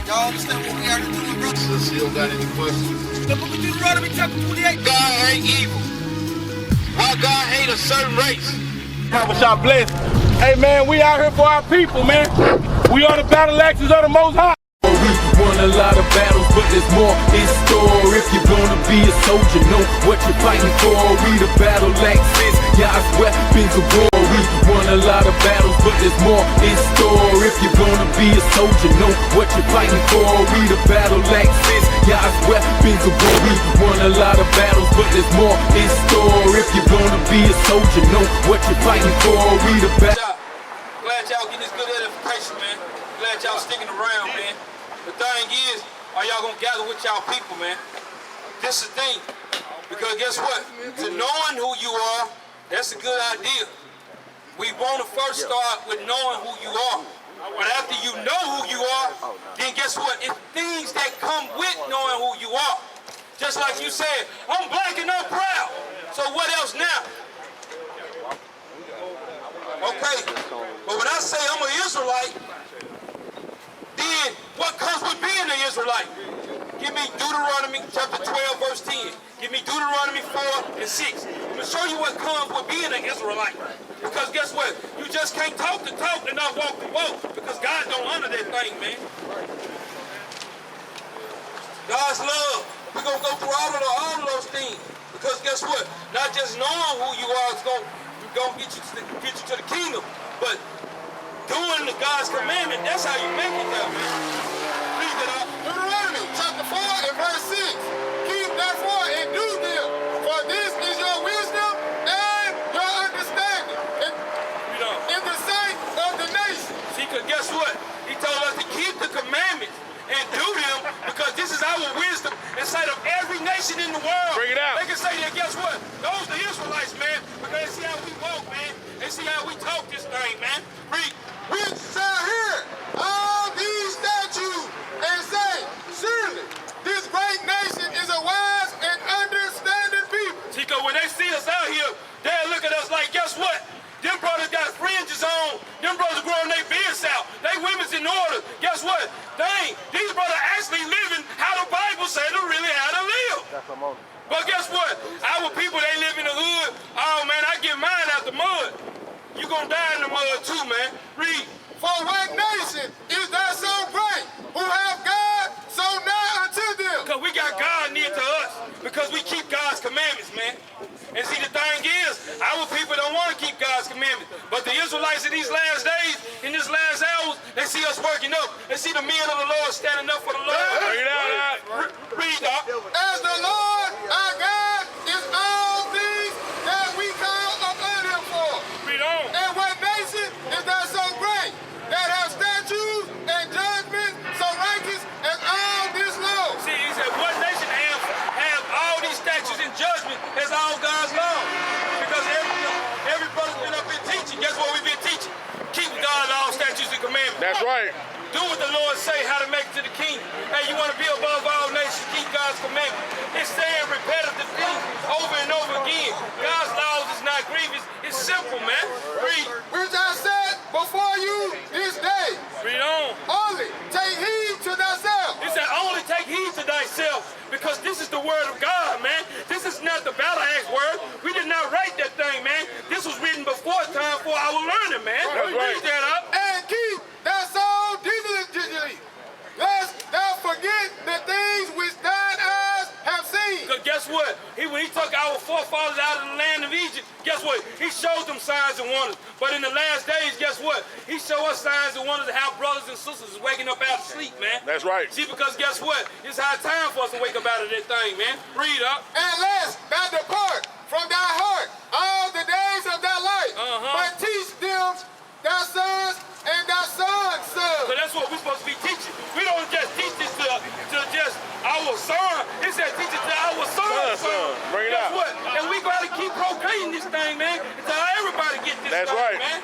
Y'all understand what we are doing, bro? Still got any questions? The book of Deuteronomy chapter 28. God hate evil. Why God hate a certain race? How was y'all blessed? Hey man, we out here for our people, man. We are the battle axes of the Most High. We won a lot of battles, but there's more in store. If you're gonna be a soldier, know what you're fighting for. We the battle axes, God's weapons of war. We won a lot of battles, but there's more in store. If you're gonna be a soldier, know what you're fighting for. We the battle axes, God's weapons of war. We won a lot of battles, but there's more in store. If you're gonna be a soldier, know what you're fighting for. We the battle. Glad y'all getting this good edification, man. Glad y'all sticking around, man. The thing is, are y'all gonna gather with y'all people, man? This is the thing. Because guess what? To knowing who you are, that's a good idea. We want to first start with knowing who you are. But after you know who you are, then guess what? It's things that come with knowing who you are. Just like you said, I'm black and I'm proud. So what else now? Okay, but when I say I'm an Israelite, then what comes with being an Israelite? Give me Deuteronomy chapter 12, verse 10. Give me Deuteronomy 4 and 6. I'm going to show you what comes with being an Israelite. Because guess what? You just can't talk the talk and not walk the walk. Because God don't honor that thing, man. God's love. We're going to go through all of those things. Because guess what? Not just knowing who you are is going to get you to the kingdom. But doing God's commandment, that's how you make it there, man. Read it up. Deuteronomy chapter 4 and verse 6. Keep therefore and do them, for this is your wisdom and your understanding in the sight of the nation. See, because guess what? He told us to keep the commandments and do them because this is our wisdom in sight of every nation in the world. Bring it out. They can say that, guess what? Those are the Israelites, man, because they see how we walk, man. They see how we talk this thing, man. Read. Which shall hear all these statutes and say, surely this great nation is a wise and understanding people. See, because when they see us out here, they'll look at us like, guess what? Them brothers got fringes on. Them brothers growing their beards out. They women's in order. Guess what? Dang, these brothers actually living how the Bible said to really how to live. But guess what? Our people, they live in the hood. Oh, man, I get mine out the mud. You gonna die in the mud too, man. Read. For what nation is that so great, who have God so nigh unto them? Because we got God near to us. Because we keep God's commandments, man. And see, the thing is, our people don't want to keep God's commandments. But the Israelites in these last days, in these last hours, they see us working up. They see the men of the Lord standing up for the Lord. Bring it out. Read, Doc. As the Lord our God is all things that we call upon him for. Read on. And what nation is that so great, that have statutes and judgments so righteous as all this law? See, he said, what nation have all these statutes and judgment as all God's law? Because every brother's been up here teaching. Guess what we've been teaching? Keep God's law, statutes, and commandments. That's right. Do what the Lord say, how to make it to the kingdom. Hey, you want to be above all nations, keep God's commandments. It's saying repetitive things over and over again. God's laws is not grievous. It's simple, man. Read. Which I said before you this day. Read on. Only take heed to thyself. It said only take heed to thyself because this is the word of God, man. This is not the battle axe word. We did not write that thing, man. This was written before time for our learning, man. That's right. Read that up. And keep thy soul diligently, lest thou forget the things which thine eyes have seen. Because guess what? When he took our forefathers out of the land of Egypt, guess what? He showed them signs and wonders. But in the last days, guess what? He showed us signs and wonders of how brothers and sisters is waking up out of sleep, man. That's right. See, because guess what? It's high time for us to wake up out of that thing, man. Read up. And lest thou depart from thy heart all the days of thy life, but teach them thy sons and thy sons' sons. So that's what we're supposed to be teaching. We don't just teach this to just our son. It said teach it to our son's son. Bring it Guess out. what? And we got to keep proclaiming this thing, man, until everybody get this That's thing, right. man.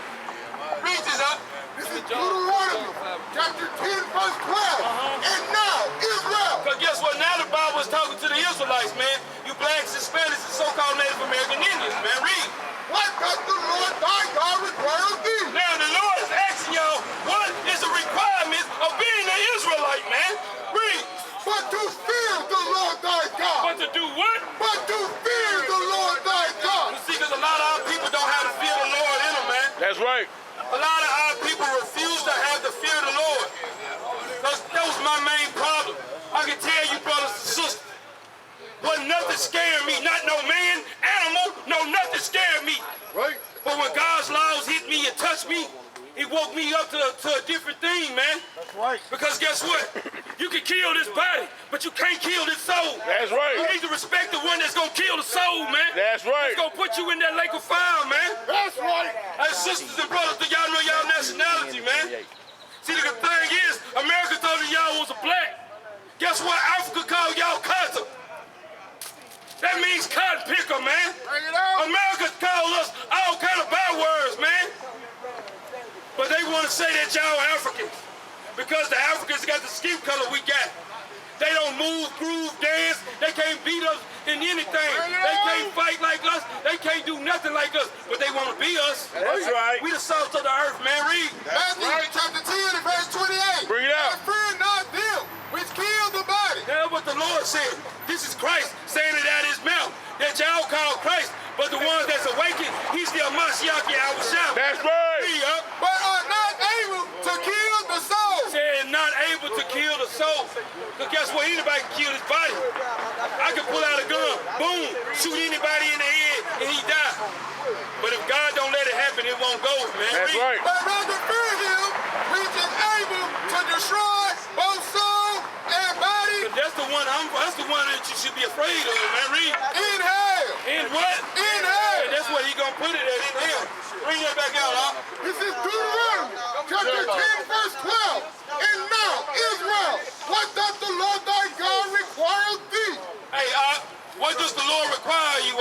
Read this up. This is Deuteronomy chapter 10 verse 12. And now Israel. Because guess what? Now the Bible is talking to the Israelites, man. You blacks, Hispanics, and so-called Native American Indians, man. Read. What does the Lord thy God require of thee? Now the Lord is asking y'all, what is the requirement of being an Israelite, man. Read. But to fear the Lord thy God. But to do what? But to fear the Lord thy God. You see, because a lot of our people don't have the fear of the Lord in them, man. That's right. A lot of our people refuse to have the fear of the Lord. That was my main problem. I can tell you, brothers and sisters, wasn't nothing scared me. Not no man, animal, no nothing scared me. Right? But when God's laws hit me and touched me, it woke me up to a different thing, man. That's right. Because guess what? You can kill this body, but you can't kill this soul. That's right. You need to respect the one that's gonna kill the soul, man. That's right. It's gonna put you in that lake of fire, man. That's right. Hey, sisters and brothers, do y'all know y'all nationality, man? See, the thing is, America told you y'all was a black. Guess what? Africa called y'all cotton. That means cotton picker, man. Bring it out. America called us all kind of bad words, man. But they want to say that y'all Africans. Because the Africans got the skin color we got. They don't move, groove, dance. They can't beat us in anything. They can't fight like us. They can't do nothing like us. But they want to be us. That's right. We the salt of the earth, man. Read. Matthew chapter 10 and verse 28. Bring it out. And fear not them which kill the body. That's what the Lord said. This is Christ saying it out of his mouth. That y'all call Christ. But the ones that's awakened, he's the Mashiach Yahushua. That's right. But are not able to kill the soul. Saying not able to kill the soul. Because guess what? Anybody can kill his body. I can pull out a gun, boom, shoot anybody in the head, and he die. But if God don't let it happen, it won't go, man. That's right. But rather fear him which is able to destroy both soul and body But that's the one that you should be afraid of, man. Read. in hell. In what? In hell. That's what he gonna put it at, in hell. Bring that back out, huh? This is Deuteronomy chapter 10 verse 12. And now, Israel, what doth the Lord thy God require of thee? Hey, what does the Lord require you,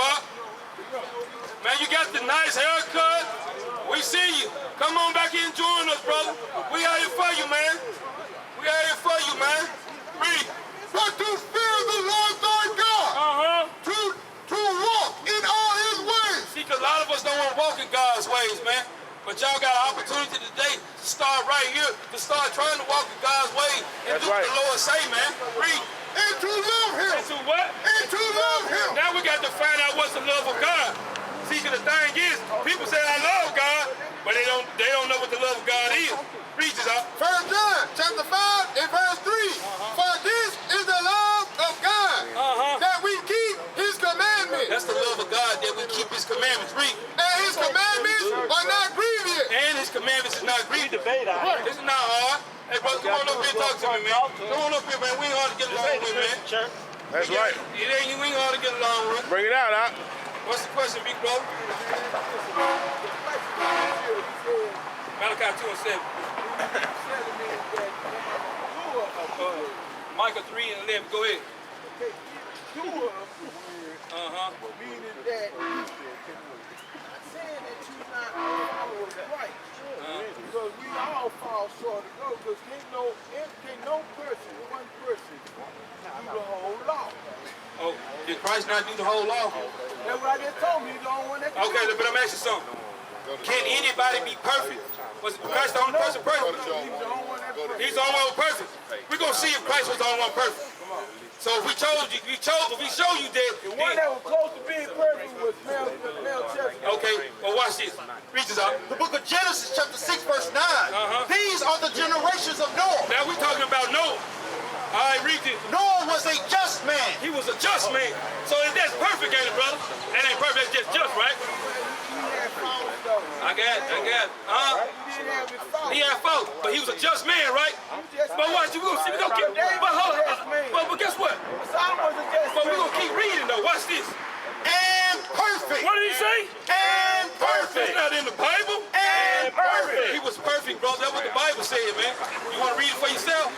Man, you got the nice haircut. We see you. Come on back here and join us, brother. We out here for you, man. We out here for you, man. Read. But to fear the Lord thy God, to walk in all his ways. See, because a lot of us don't want to walk in God's ways, man. But y'all got an opportunity today to start right here, to start trying to walk in God's ways and That's do what right. the Lord say, man. Read. And to love him. And to what? And to love him. Now we got to find out what's the love of God. See, because the thing is, people say I love God, but they don't know what the love of God is. Read this out. 1 John chapter 5 and verse 3. For this is the love of God, that we keep his commandments. That's the love of God, that we keep his commandments. Read. And his commandments are not grievous. And his commandments is not grievous. This is not hard. Hey, brother, come on up here and talk to me, man. Come on up here, man. We ain't hard to get along with, man. That's right. We ain't hard to get along with. Bring it out, huh? What's the question, big brother? Malachi 2:7. Micah 3 and 11. Go ahead. Meaning that not saying that you're not following right. Because we all fall short of go. Because can't no person, one person, do the whole law. Oh, did Christ not do the whole law? That's what I just told me. You don't want that. Okay, but I'm asking you something. Can anybody be perfect? Was Christ the only person perfect? He's the only one perfect. We're gonna see if Christ was the only one perfect. So if we show you that. The one that was close to being perfect was Melchizedek. Okay, well watch this. Read this out. The book of Genesis chapter 6 verse 9. These are the generations of Noah. Now we're talking about Noah. All right, read this. Noah was a just man. He was a just man. So if that's perfect, ain't it, brother? That ain't perfect, that's just, right? I got it. He didn't have his fault. He had fault, but he was a just man, right? But watch, we gonna keep. But hold on. But guess what? Solomon was a just But we're man. gonna keep reading though. Watch this. And perfect. What did he say? And perfect. It's not in the Bible. And perfect. He was perfect, bro. That's what the Bible said, man. You wanna read it for yourself?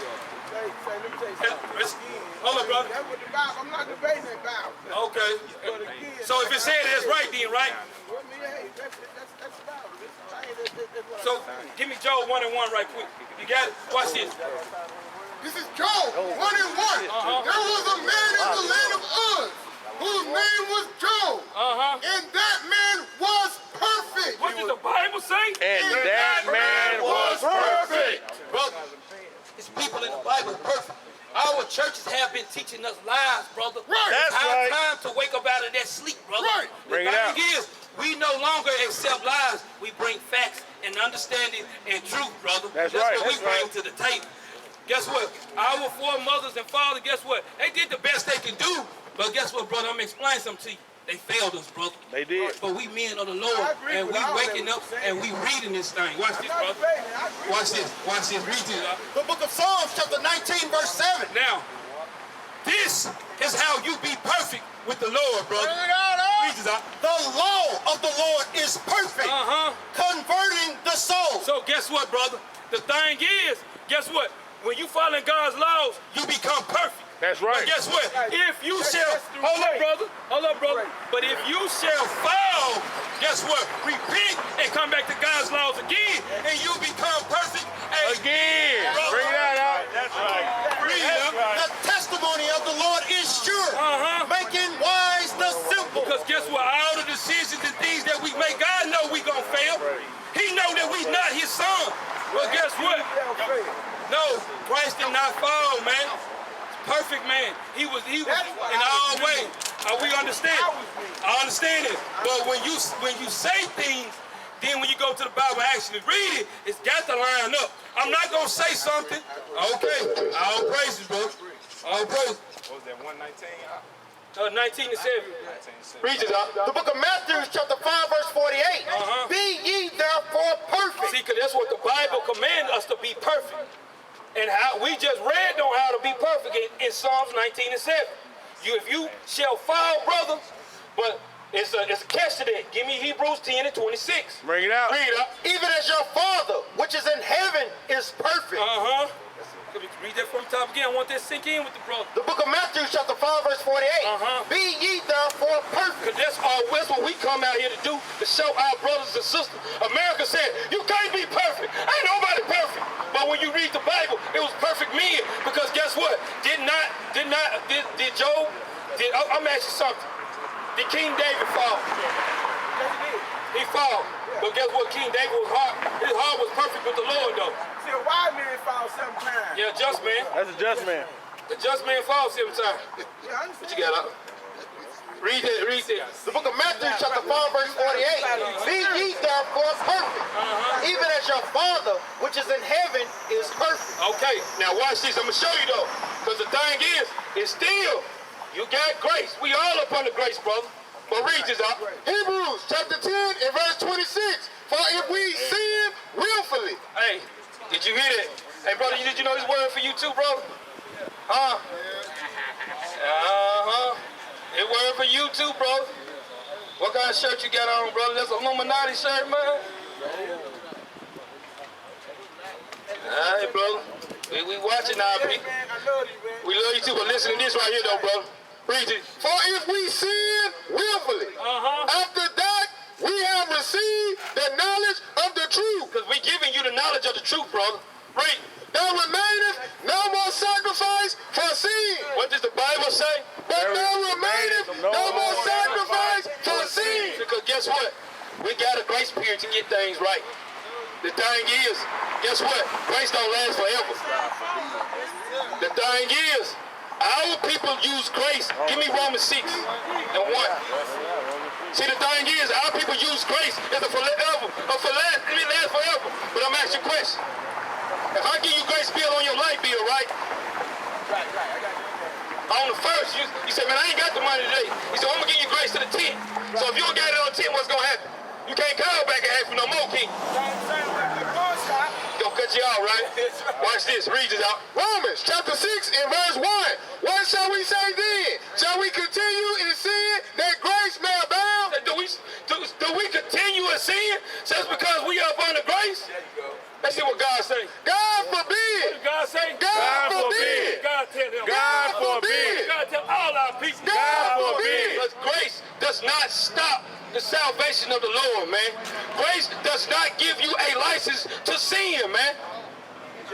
Let me tell you something. Hold on, brother. That's what the Bible, I'm not debating that Bible. Okay. But again, So if it said that's right, then right? well, I mean, hey, that's the Bible. That's what So I'm saying. give me Job 1 and 1 right quick. You got it? Watch this. This is Job 1 and 1. There was a man in the land of Uz whose name was Job. And that man was perfect. What did the Bible say? And that man was perfect. Brother, it's people in the Bible perfect. Our churches have been teaching us lies, brother. Right. That's It's right. time to wake up out of that sleep, brother. Right. Bring it out. The thing is, we no longer accept lies. We bring facts and understanding and truth, brother. That's what right. we That's bring right. to the table. Guess what? Our foremothers and fathers, guess what? They did the best they can do. But guess what, brother? I'm going to explain something to you. They failed us, brother. They did. But we men of the Lord, and we waking up and we reading this thing. Watch this, brother. Watch this. Watch this. Read this. The book of Psalms, chapter 19, verse 7. Now, this is how you be perfect with the Lord, brother. Read this out. The law of the Lord is perfect, converting the soul. So guess what, brother? The thing is, guess what? When you follow God's laws, you become perfect. That's right. But guess what? If you shall, hold up, brother. But if you shall fall, guess what? Repent and come back to God's laws again, and you become perfect Again. Brother. Bring that out. That's right. Read That's it. right. The testimony of the Lord is sure, making wise the simple. Because guess what? All the decisions and things that we make, God know we gonna fail. He know that we not his son. But guess what? No, Christ did not fall, man. Perfect man. He was in all ways. We understand. I understand it. But when you say things, then when you go to the Bible and actually read it, it's got to line up. I'm not gonna say something. Okay. All praises, bro. All praises. What was that, 119? 19 and 7. Read it up. The book of Matthew, chapter 5, verse 48. Be ye therefore perfect. See, because that's what the Bible commands us to be perfect. And how we just read on how to be perfect in Psalms 19 and 7. If you shall fall, brother, but it's a catch to that. Give me Hebrews 10 and 26. Bring it out. Read it up. Even as your Father, which is in heaven, is perfect. Let me read that from the top again. I want that to sink in with the brother. The book of Matthew, chapter 5, verse 48. Be ye therefore perfect. Because that's what we come out here to do, to show our brothers and sisters. America said, you can't be perfect. Ain't nobody perfect. But when you read the Bible, it was perfect men. Because guess what? I'm asking you something. Did King David fall? He fall. But guess what? King David was hard. His heart was perfect with the Lord, though. See, a wise man fall sometimes. Yeah, just man. That's a just man. The just man falls sometimes. Yeah, I understand. What you got up? Read it. Read it. The book of Matthew, chapter 5, verse 48. Be ye therefore perfect, even as your Father, which is in heaven, is perfect. Okay, now watch this. I'm going to show you, though. Because the thing is, it's still, you got grace. We all up under grace, brother. But read this out. Hebrews chapter 10 and verse 26. For if we sin willfully. Hey, did you hear that? Hey, brother, did you know this word for you too, brother? Huh? It word for you too, brother. What kind of shirt you got on, brother? That's a Illuminati shirt, man. All right, brother. We watching now, people. I love you, man. We love you too, but listen to this right here, though, brother. Read it. For if we sin willfully, after that we have received the knowledge of the truth. Because we giving you the knowledge of the truth, brother. Read. There remaineth no more sacrifice for sin. What does the Bible say? But there remaineth no more sacrifice for sin. Because guess what? We got a grace period to get things right. The thing is, guess what? Grace don't last forever. The thing is, our people use grace. Give me Romans 6 and 1. See, the thing is, our people use grace as a forever, it lasts forever. But I'm asking you a question. If I give you grace bill on your light bill, right? On the first, you said, man, I ain't got the money today. He said, I'm going to give you grace to the 10th. So if you don't get it on the 10th, what's going to happen? You can't call back and ask for no more, King. Gonna cut you out, right? Watch this. Read this out. Romans chapter 6 and verse 1. What shall we say then? Shall we continue in sin that grace may abound? Do we continue in sin just because we are up under grace? Let's see what God say. God forbid. What did God say? God forbid. God tell them. God forbid. God tell all our people. God forbid. Because grace does not stop the salvation of the Lord, man. Grace does not give you a license to sin, man.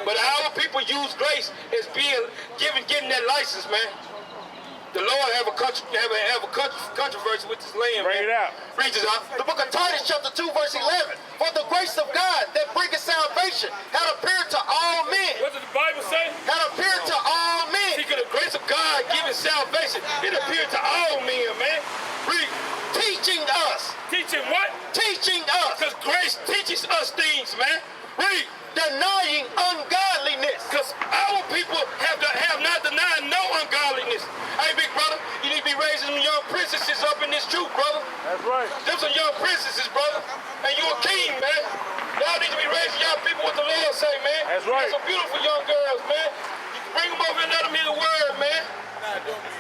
But our people use grace as being getting that license, man. The Lord have a controversy with this land. Bring it out. Read this out. The book of Titus chapter 2 verse 11. For the grace of God that bringeth salvation had appeared to all men. What does the Bible say? Had appeared to all men. Because the grace of God giving salvation, it appeared to all men, man. Read. Teaching us. Teaching what? Teaching us. Because grace teaches us things, man. Read. Denying ungodliness. Because our people have not denied no ungodliness. Hey, big brother, you need to be raising them young princesses up in this truth, brother. That's right. Them some young princesses, brother. And you a king, man. Y'all need to be raising y'all people what the Lord say, man. That's right. Some beautiful young girls, man. You can bring them over and let them hear the word, man.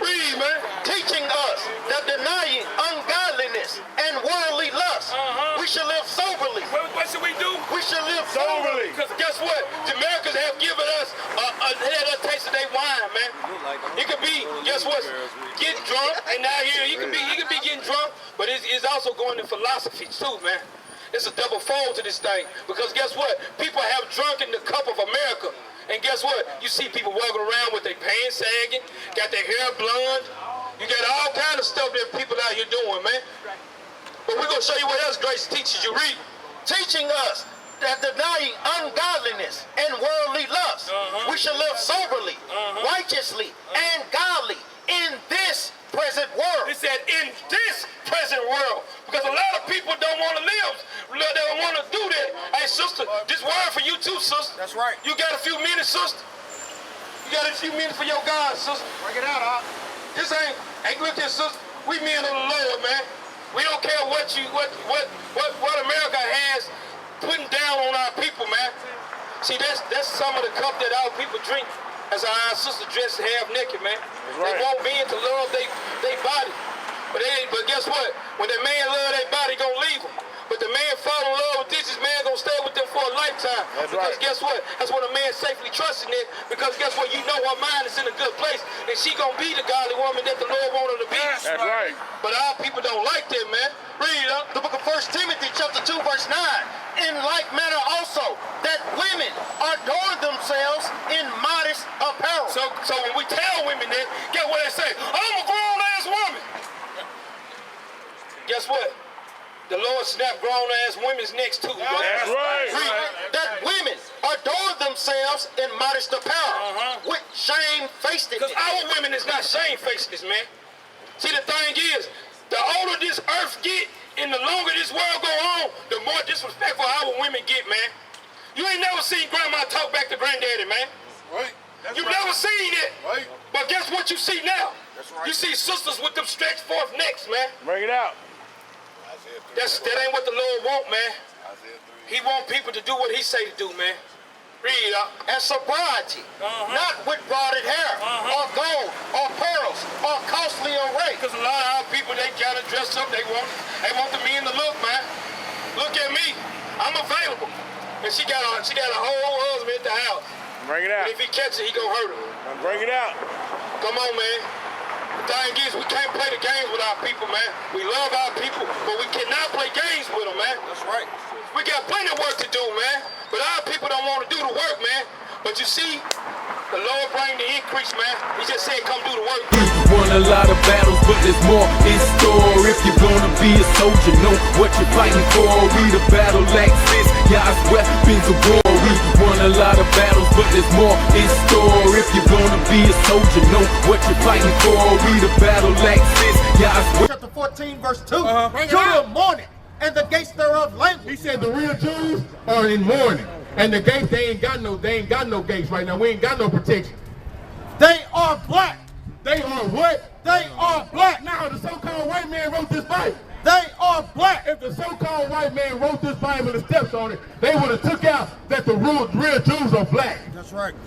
Read, man. Teaching us that denying ungodliness and worldly lust, we should live soberly. What should we do? We should live Soberly. soberly. Because guess what? The Americans have given us a taste of their wine, man. It could be, guess what? Getting drunk, and now here he could be getting drunk, but it's also going in philosophy too, man. It's a double fold to this thing. Because guess what? People have drunk in the cup of America. And guess what? You see people walking around with their pants sagging, got their hair blonde. You got all kind of stuff that people out here doing, man. But we're going to show you what else grace teaches you. Read. Teaching us that denying ungodliness and worldly lust, we should live soberly, righteously, and godly in this present world. It said in this present world. Because a lot of people don't want to live. They don't want to do that. Hey, sister, this word for you too, sister. That's right. You got a few minutes, sister? You got a few minutes for your God, sister? Bring it out, Op. This ain't, hey, look at sister. We men of the Lord, man. We don't care what America has putting down on our people, man. See, that's some of the cup that our people drink. As our sister dressed half naked, man. Right. They want men to love their body. But guess what? When that man love their body, he gonna leave them. But the man fall in love with this man gonna stay with them for a lifetime. That's because right. guess what? That's what a man safely trusting in. Because guess what? You know her mind is in a good place. And she gonna be the godly woman that the Lord wanted her to be. That's right. But our people don't like that, man. Read up. The book of 1 Timothy chapter 2 verse 9. In like manner also, that women adorn themselves in modest apparel. So when we tell women that, guess what they say? I'm a grown-ass woman. Guess what? The Lord snapped grown-ass women's necks too. Brother. That's right. That women adorn themselves in modest apparel with shamefacedness. Because our women is not shamefacedness, man. See, the thing is, the older this earth get and the longer this world go on, the more disrespectful our women get, man. You ain't never seen grandma talk back to granddaddy, man. Right. You never seen it. Right. But guess what you see now? That's right. You see sisters with them stretched forth necks, man. Bring it out. That ain't what the Lord want, man. He want people to do what he say to do, man. Read up. And sobriety, not with braided hair, or gold, or pearls, or costly array. Because a lot of our people, they gotta dress up. They want the men to look, man. Look at me. I'm available. And she got a whole husband at the house. Bring it out. And if he catch it, he gonna hurt her. Bring it out. Come on, man. The thing is, we can't play the games with our people, man. We love our people, but we cannot play games with them, man. That's right. We got plenty of work to do, man. But our people don't want to do the work, man. But you see, the Lord bring the increase, man. He just said, come do the work. You won a lot of battles, but there's more in store. If you're gonna be a soldier, know what you're fighting for. We the battle axes, God's weapons of war. We won a lot of battles, but there's more in store. If you're gonna be a soldier, know what you're fighting for. We the battle axes, God's weapons. Chapter 14 verse 2. Judah mourning, and the gates thereof languish. He said the real Jews are in mourning. And the gates, they ain't got no gates right now. We ain't got no protection. They are black. They are what? They are black. Now the so-called white man wrote this Bible. They are black. If the so-called white man wrote this Bible and steps on it, they would have took out that the real Jews are black. That's right. They